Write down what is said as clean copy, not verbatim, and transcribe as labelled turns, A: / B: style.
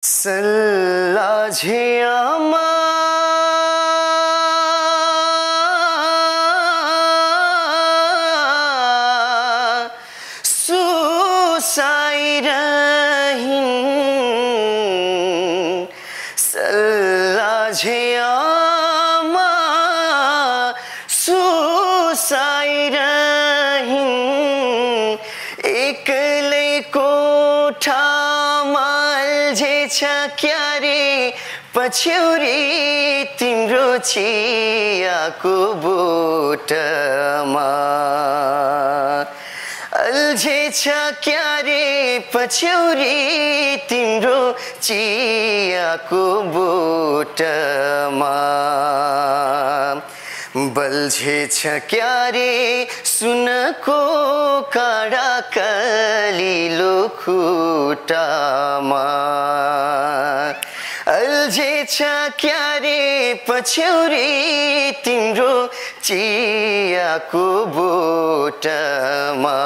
A: सल्लाझे आमा सुसाइरहिन् सल्लाझे आमा सुसाइरहिन् एक्लै कोठामा अल्झेछ क्यारे पछ्यौरी तिम्रो चियाको बोटमा अल्झेछ क्यारे पछ्यौरी तिम्रो चियाको बोटमा बल्झेछ क्यारे सुनको काँडा कलिलो खुट्टामा अल्झेछ क्यारे पछ्यौरी तिम्रो चियाको बोटमा